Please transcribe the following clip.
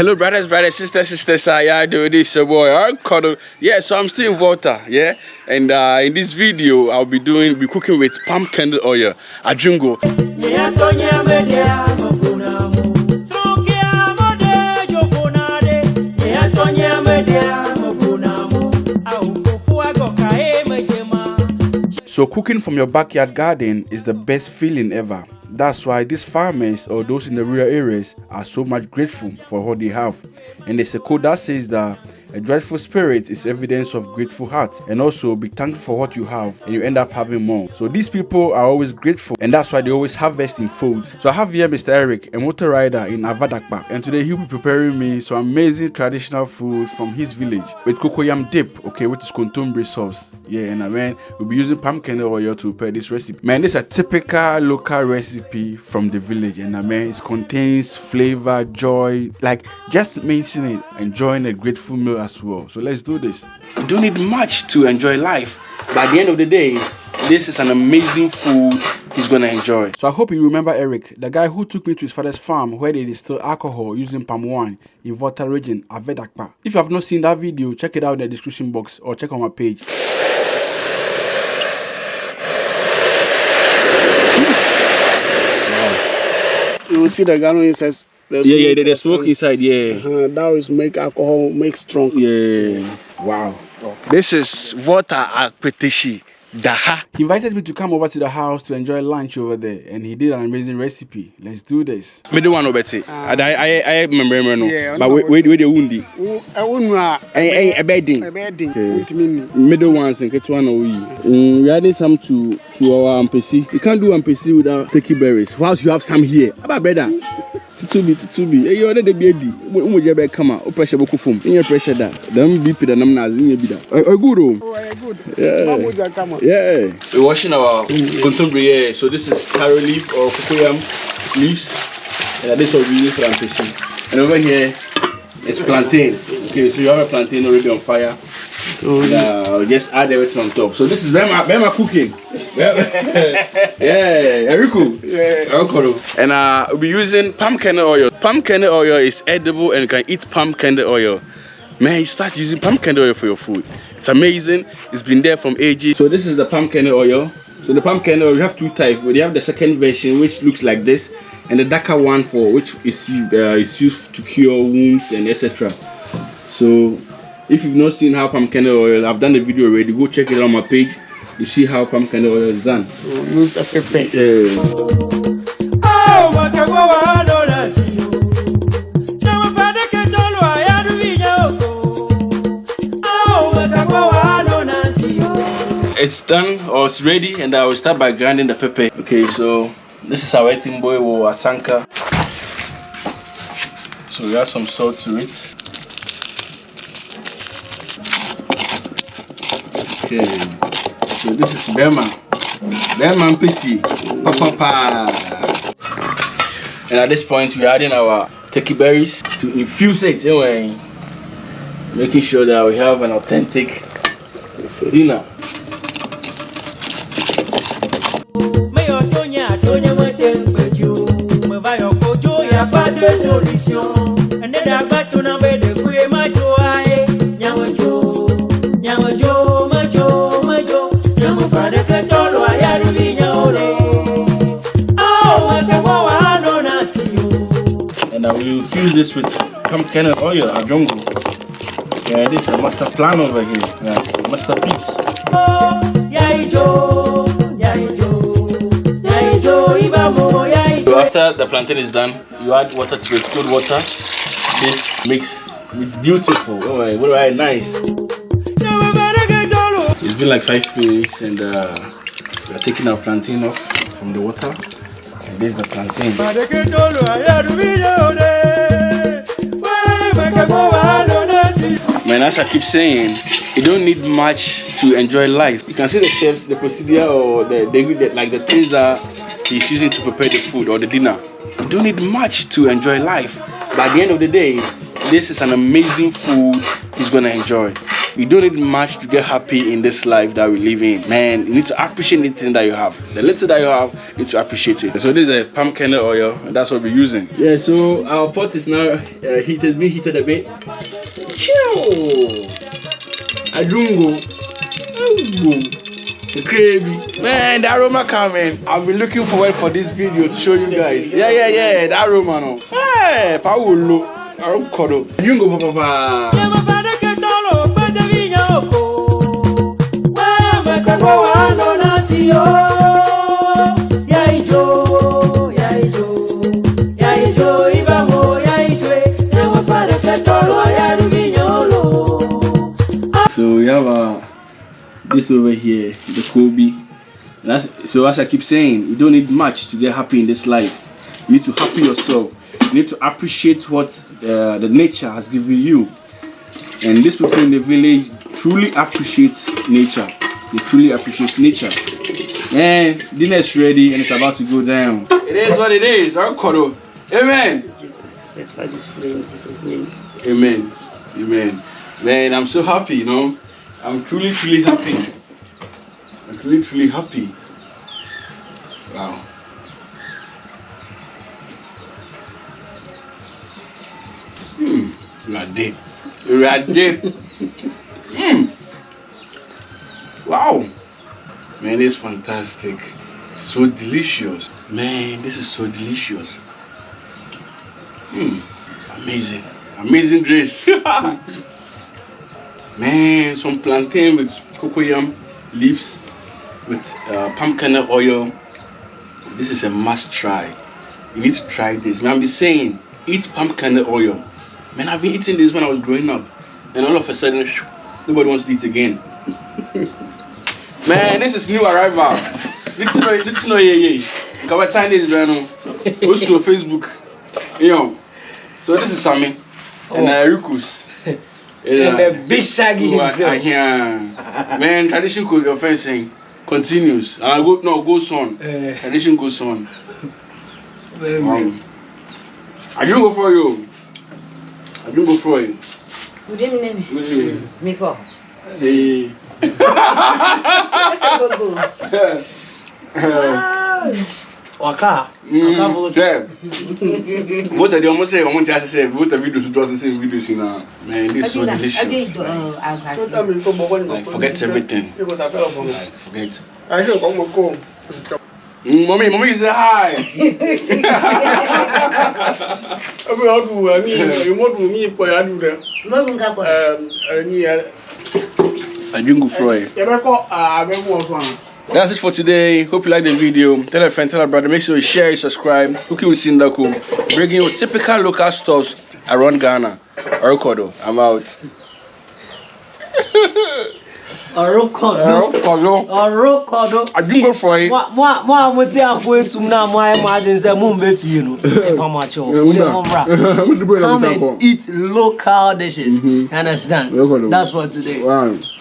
Hello, brothers, sisters. How y'all doing? This your boy, Uncle. Yeah, so I'm still in Volta, yeah. And in this video, I'll be cooking with palm kernel oil, ajungo. So cooking from your backyard garden is the best feeling ever. That's why these farmers or those in the rural areas are so much grateful for what they have. And there's a quote that says that a joyful spirit is evidence of grateful heart, and also be thankful for what you have and you end up having more. So these people are always grateful, and that's why they always harvest in folds. So I have here Mr. Eric, a motor rider in Avadakpa, and today he'll be preparing me some amazing traditional food from his village with cocoyam dip, okay, which is contombre sauce. Yeah, and we'll be using palm kernel oil to prepare this recipe. Man, this is a typical local recipe from the village, and it contains flavor, joy, like just mentioning it, enjoying a grateful meal as well. So let's do this. You don't need much to enjoy life, but at the end of the day, this is an amazing food he's gonna enjoy. So I hope you remember Eric, the guy who took me to his father's farm where they distill alcohol using palm wine in Volta region, Avadakpa. If you have not seen that video, check it out in the description box or check on my page. You will see the gallon says the smoke inside, yeah. That is make alcohol make strong. Yeah. Wow. This is Volta Appetising. He invited me to come over to the house to enjoy lunch over there, and he did an amazing recipe. Let's do this. I remember no. Yeah, but where the wundi? A bedding. Middle ones and get one we adding some to our ampesi. You can't do ampesi without sticky berries. Whilst you have some here. About brother. Titubi. You already be ready. When come out, pressure boku foam. In your pressure that. Them beep it and I'm not in your bida. Good. Good. Yeah. We're washing our contemporary. So this is taro leaf or cocoyam leaves. And this is what we use for ampesi. And over here it's plantain. Okay, so you have a plantain already on fire. So I'll just add everything on top. So this is Bema cooking. Yeah, very cool. Yeah. And we'll be using palm kernel oil. Palm kernel oil is edible and you can eat palm kernel oil. Man, you start using palm kernel oil for your food. It's amazing. It's been there from ages. So this is the palm kernel oil. So the palm kernel oil, you have two types. But you have the second version which looks like this, and the darker one for which is used to cure wounds and etc. So if you've not seen how palm kernel oil, I've done the video already. Go check it out on my page. You see how palm kernel oil is done. So use the pepper. It's done or it's ready, and I will start by grinding the pepper. Okay, so this is our eating boy or asanka. So we add some salt to it. Okay, so this is Berman PC, Papa. And at this point, we're adding our turkey berries to infuse it anyway, making sure that we have an authentic dinner. And I will infuse this with palm kernel oil, ajungo. Yeah, this is a master plan over here, masterpiece. So after the plantain is done, you add water to it, cold water. This makes it beautiful. Oh my, very nice. It's been like 5 minutes, and we are taking our plantain off from the water. And this is the plantain. Man, as I keep saying, you don't need much to enjoy life. You can see the chefs, the procedure, or the things that he's using to prepare the food or the dinner. You don't need much to enjoy life. But at the end of the day, this is an amazing food he's gonna enjoy. You don't need much to get happy in this life that we live in. Man, you need to appreciate anything that you have. The little that you have, you need to appreciate it. So this is a palm kernel oil, and that's what we're using. Yeah, so our pot is now heated, being heated a bit. Adungo. Gravy. Man, the aroma coming. I've been looking forward for this video to show you guys. Yeah, the aroma no. Hey, Paulo. Aromkodo. Adungo papa. So we have this over here, the Kobe. So as I keep saying, you don't need much to get happy in this life. You need to happy yourself. You need to appreciate what the nature has given you. And these people in the village truly appreciate nature. They truly appreciate nature. And dinner is ready and it's about to go down. It is what it is. Amen. Jesus, set by this flame in Jesus' name. Amen. Amen. Man, I'm so happy, you know. I'm truly happy. I'm truly happy. Wow. Ready. Wow. Man, it's fantastic. So delicious. Man, this is so delicious. Amazing. Amazing grace. Man, some plantain with cocoyam leaves with palm kernel oil. This is a must try. You need to try this. Man, I've been saying, eat palm kernel oil. Man, I've been eating this when I was growing up. And all of a sudden, nobody wants to eat again. Man, this is new arrival. Let's know, yeah. Can we sign this right now? Goes to Facebook. Yo. So this is Sammy. And Rikus. And the big shaggy himself. Man, tradition could your friend saying continues. Goes on. Tradition goes on. I don't go for you. Good evening. Me for. Hey. Waka. Both of them almost say, I want to say, both of videos doesn't say videos now. Man, this is so delicious. Like, forget everything. Like, forget. I should come. Mommy, you say hi. I drink go fry. That's it for today. Hope you like the video. Tell a friend, tell a brother. Make sure you share, subscribe. Cooking with Sindaco. Bringing you typical local stores around Ghana. Orokodo. I'm out. Orokodo. I drink go fry. Come and eat local dishes. Understand? That's for today.